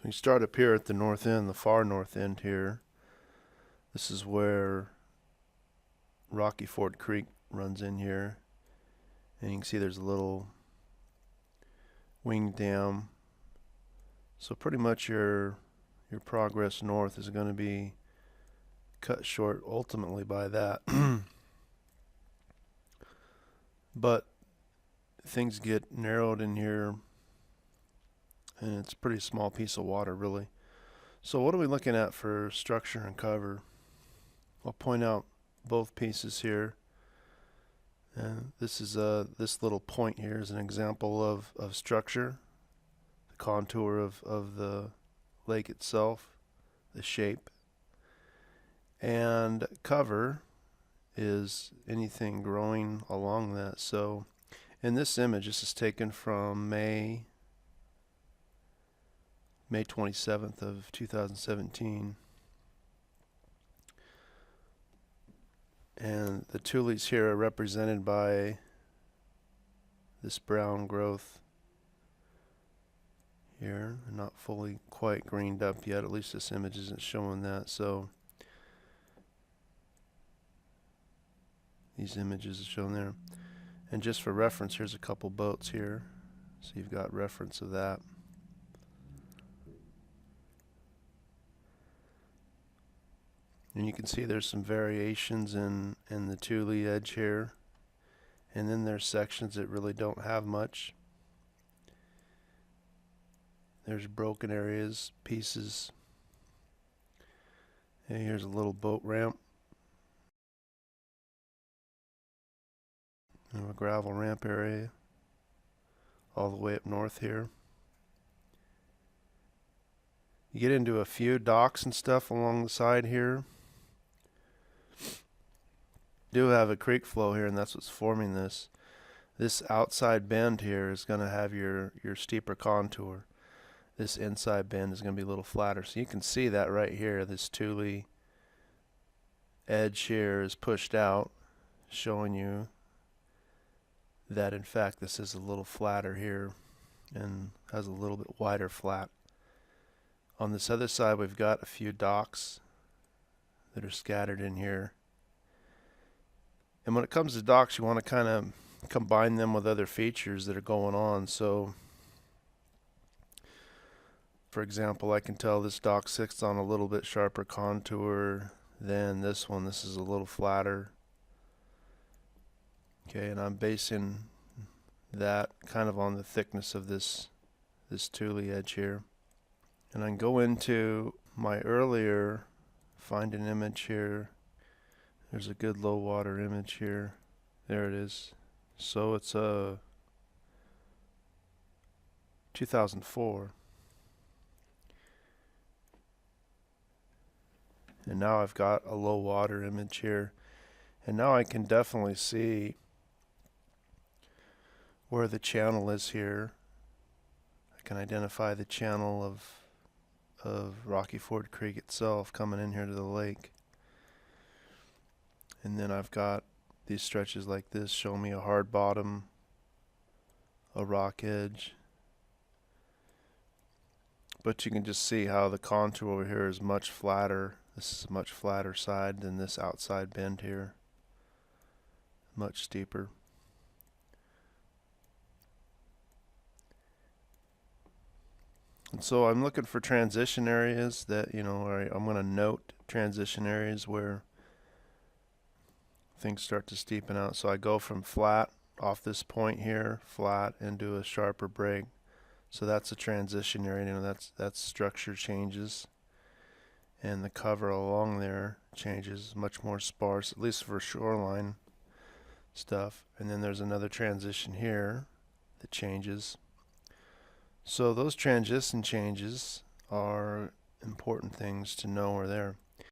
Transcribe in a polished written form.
So you start up here at the north end, the far north end here. This is where Rocky Ford Creek runs in here. And you can see there's a little wing dam. So pretty much your progress north is going to be cut short ultimately by that. But things get narrowed in here, and it's a pretty small piece of water really. So what are we looking at for structure and cover? I'll point out both pieces here. And this is this little point here is an example of structure, the contour of the lake itself, the shape. And cover is anything growing along that. So in this image, this is taken from May 27th of 2017. And the tules here are represented by this brown growth here. They're not fully quite greened up yet, at least this image isn't showing that. So these images are shown there. And just for reference, here's a couple boats here. So you've got reference of that. And you can see there's some variations in the tule edge here. And then there's sections that really don't have much. There's broken areas, pieces. And here's a little boat ramp. And a gravel ramp area all the way up north here. You get into a few docks and stuff along the side here. You do have a creek flow here, and that's what's forming this. This outside bend here is going to have your steeper contour. This inside bend is going to be a little flatter. So you can see that right here. This tule edge here is pushed out, showing you that in fact this is a little flatter here and has a little bit wider flat. On this other side, we've got a few docks that are scattered in here. And when it comes to docks, you want to kind of combine them with other features that are going on. So for example, I can tell this dock sits on a little bit sharper contour than this one. This is a little flatter. Okay, and I'm basing that kind of on the thickness of this tule edge here. And I can go into my earlier, find an image here. There's a good low water image here. There it is. So it's a 2004. And now I've got a low water image here. And now I can definitely see where the channel is here. I can identify the channel of Rocky Ford Creek itself coming in here to the lake. And then I've got these stretches like this show me a hard bottom, a rock edge. But you can just see how the contour over here is much flatter. This is a much flatter side than this outside bend here. Much steeper. And so I'm looking for transition areas that, you know, I'm going to note transition areas where things start to steepen out. So I go from flat off this point here, flat, into a sharper break. So that's a transition area. You know, that's structure changes, and the cover along there changes, much more sparse, at least for shoreline stuff. And then there's another transition here that changes. So those transition changes are important things to know are there.